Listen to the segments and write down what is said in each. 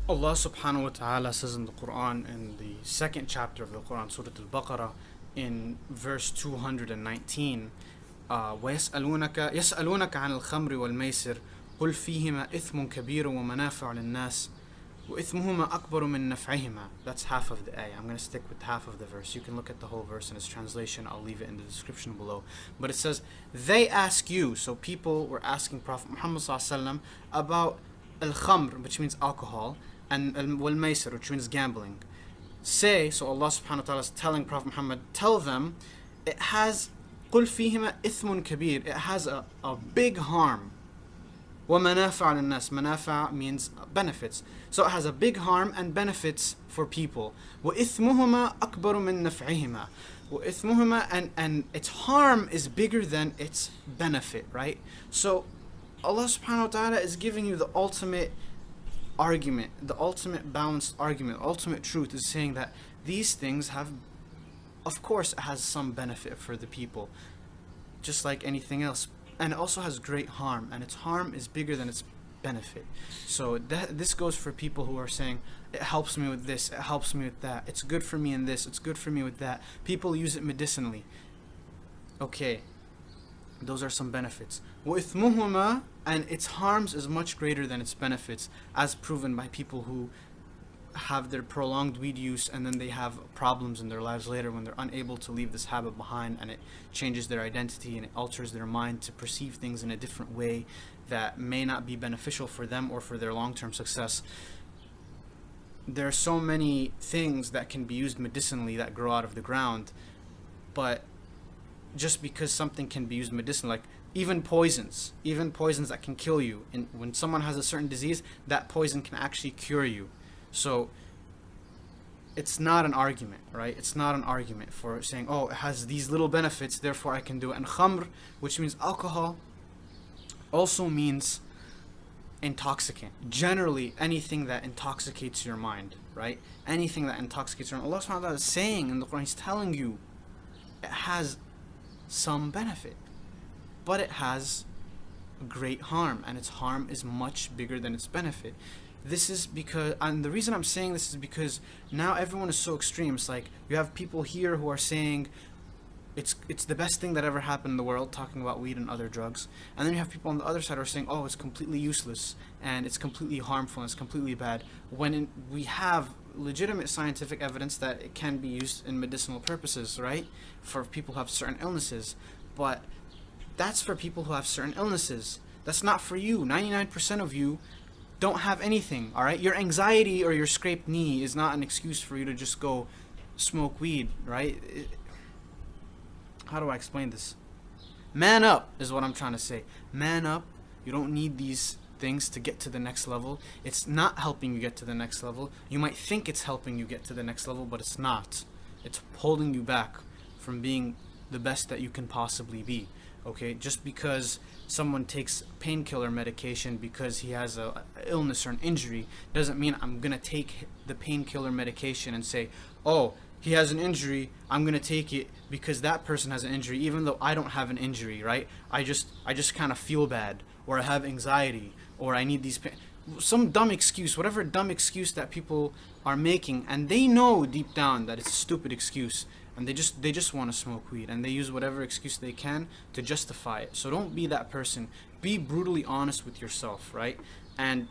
Allah subhanahu wa ta'ala says in the Quran, in the second chapter of the Quran, Surah Al-Baqarah, in verse 219, يسألونك عن الخمر والميسر قل فيهما إثم كبير ومنافع للناس وإثمهما أكبر من نفعهما. That's half of the ayah. I'm going to stick with half of the verse. You can look at the whole verse in its translation. I'll leave it in the description below. But it says, they ask you. So people were asking Prophet Muhammad ﷺ about al-khamr, which means alcohol, and wal-maysir, which means gambling. Say, so Allah subhanahu wa ta'ala is telling Prophet Muhammad, tell them, it has قُلْ فِيهِمَا إِثْمٌ كَبِيرٌ. It has a big harm. وَمَنَافَعَ لِلنَّاسِ. Manafa means benefits. So it has a big harm and benefits for people. وَإِثْمُهُمَا أَكْبَرُ مِن نَفْعِهِمَا. وَإِثْمُهُمَا, and its harm is bigger than its benefit, right? So Allah subhanahu wa ta'ala is giving you the ultimate argument, the ultimate balanced argument, ultimate truth is saying that these things have, of course, it has some benefit for the people, just like anything else. And it also has great harm, and its harm is bigger than its benefit. So this goes for people who are saying, it helps me with this, it helps me with that, it's good for me in this, it's good for me with that. People use it medicinally. Okay, those are some benefits. وَإِثْمُهُمَا, and its harms is much greater than its benefits, as proven by people who have their prolonged weed use and then they have problems in their lives later when they're unable to leave this habit behind, and it changes their identity and it alters their mind to perceive things in a different way that may not be beneficial for them or for their long-term success. There are so many things that can be used medicinally that grow out of the ground, but just because something can be used medicinally, like even poisons that can kill you, and when someone has a certain disease, that poison can actually cure you. So it's not an argument, right? It's not an argument for saying, oh, it has these little benefits, therefore I can do it. And khamr, which means alcohol, also means intoxicant. Generally, anything that intoxicates your mind, right? Anything that intoxicates your mind. Allah subhanahu wa ta'ala is saying in the Quran, He's telling you it has some benefit, but it has great harm, and its harm is much bigger than its benefit. This is because, and the reason I'm saying this is because now everyone is so extreme. It's like you have people here who are saying it's the best thing that ever happened in the world, talking about weed and other drugs, and then you have people on the other side who are saying, oh, it's completely useless and it's completely harmful and it's completely bad, when we have legitimate scientific evidence that it can be used in medicinal purposes, right, for people who have certain illnesses. But that's for people who have certain illnesses. That's not for you. 99% of you don't have anything, all right? Your anxiety or your scraped knee is not an excuse for you to just go smoke weed, right? How do I explain this? Man up is what I'm trying to say. Man up. You don't need these things to get to the next level. It's not helping you get to the next level. You might think it's helping you get to the next level, but it's not. It's holding you back from being the best that you can possibly be. Okay, just because someone takes painkiller medication because he has a illness or an injury doesn't mean I'm gonna take the painkiller medication and say, oh, he has an injury, I'm gonna take it because that person has an injury, even though I don't have an injury, right? I just kind of feel bad, or I have anxiety, or I need these some dumb excuse, whatever dumb excuse that people are making, and they know deep down that it's a stupid excuse, and they just want to smoke weed, and they use whatever excuse they can to justify it. So don't be that person. Be brutally honest with yourself, right? And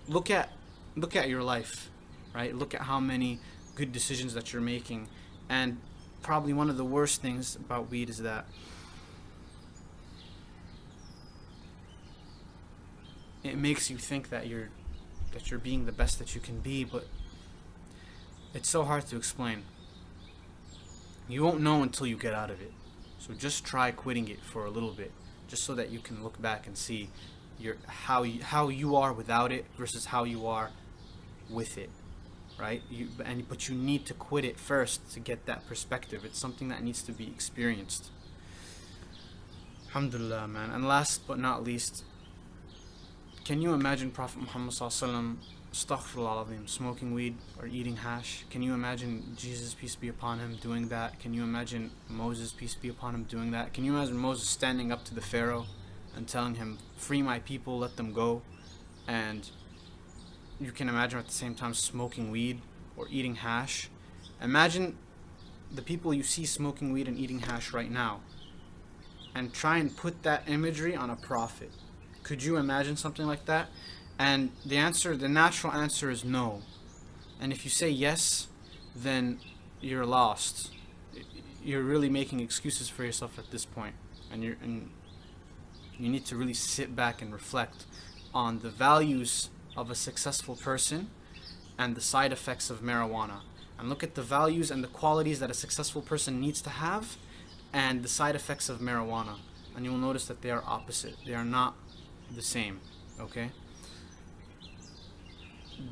look at your life, right? Look at how many good decisions that you're making. And probably one of the worst things about weed is that it makes you think that you're being the best that you can be, but it's so hard to explain. You won't know until you get out of it. So just try quitting it for a little bit, just so that you can look back and see how you are without it versus how you are with it, right? But you need to quit it first to get that perspective. It's something that needs to be experienced. Alhamdulillah, man. And last but not least, can you imagine Prophet Muhammad sallallahu alaihi wasallam, astaghfirullah al-azim, smoking weed or eating hash? Can you imagine Jesus, peace be upon him, doing that? Can you imagine Moses, peace be upon him, doing that? Can you imagine Moses standing up to the Pharaoh and telling him, free my people, let them go? And you can imagine at the same time smoking weed or eating hash. Imagine the people you see smoking weed and eating hash right now, and try and put that imagery on a prophet. Could you imagine something like that? And the natural answer is no. And if you say yes, then you're lost. You're really making excuses for yourself at this point, and you need to really sit back and reflect on the values of a successful person and the side effects of marijuana, and look at the values and the qualities that a successful person needs to have and the side effects of marijuana, and you will notice that they are opposite. They are not the same. Okay?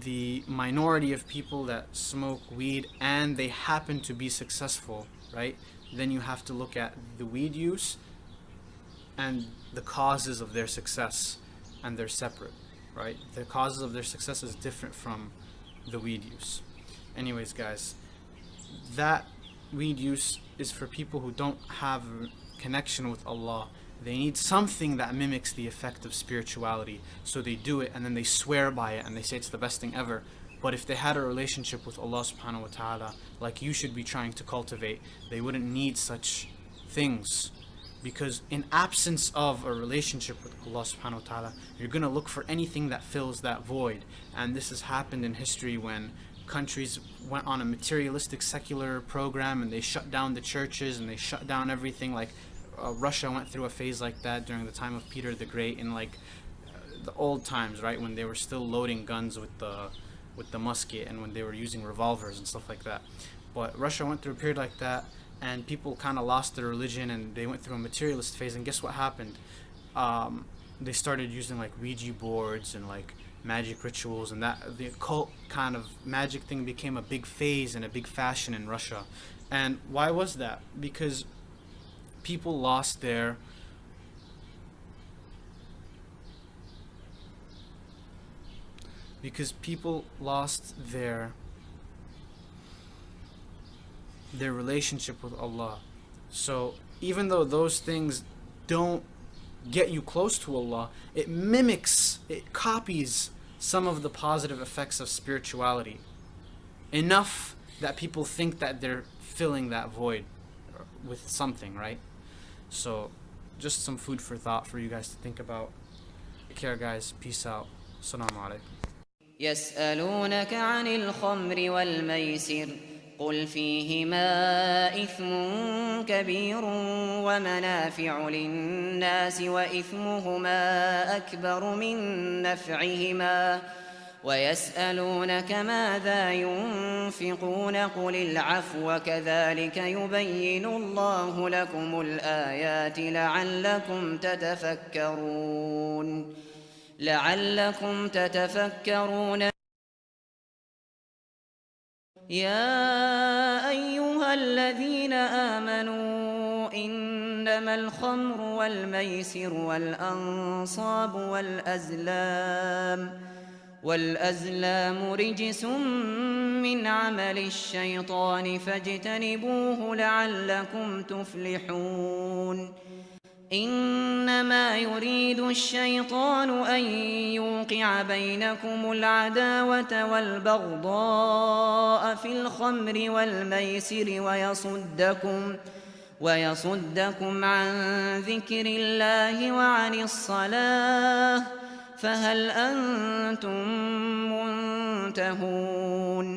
The minority of people that smoke weed and they happen to be successful, right? Then you have to look at the weed use and the causes of their success, and they're separate, right? The causes of their success is different from the weed use. Anyways, guys, that weed use is for people who don't have a connection with Allah. They need something that mimics the effect of spirituality, so they do it and then they swear by it and they say it's the best thing ever. But if they had a relationship with Allah subhanahu wa ta'ala, like you should be trying to cultivate, they wouldn't need such things. Because in absence of a relationship with Allah subhanahu wa ta'ala, you're going to look for anything that fills that void. And this has happened in history when countries went on a materialistic secular program and they shut down the churches and they shut down everything. Like Russia went through a phase like that during the time of Peter the Great, in like the old times, right, when they were still loading guns with the musket and when they were using revolvers and stuff like that. But Russia went through a period like that, and people kind of lost their religion and they went through a materialist phase. And guess what happened? They started using like Ouija boards and like magic rituals, and that the occult kind of magic thing became a big phase and a big fashion in Russia. And why was that? Because people lost their relationship with Allah. So even though those things don't get you close to Allah, it copies some of the positive effects of spirituality enough that people think that they're filling that void with something, right? So just some food for thought for you guys to think about. Take care, guys. Peace out. Assalamu alaikum. يسألونك عن الخمر والميسر قل فيهما إثم كبير ومنافع للناس وإثمهما أكبر من نفعهما ويسألونك ماذا ينفقون قل العفو كذلك يبين الله لكم الآيات لعلكم تتفكرون يا أيها الذين آمنوا إنما الخمر والميسر والأنصاب والأزلام رجس من عمل الشيطان فاجتنبوه لعلكم تفلحون إنما يريد الشيطان أن يوقع بينكم العداوة والبغضاء في الخمر والميسر ويصدكم عن ذكر الله وعن الصلاة فهل أنتم منتهون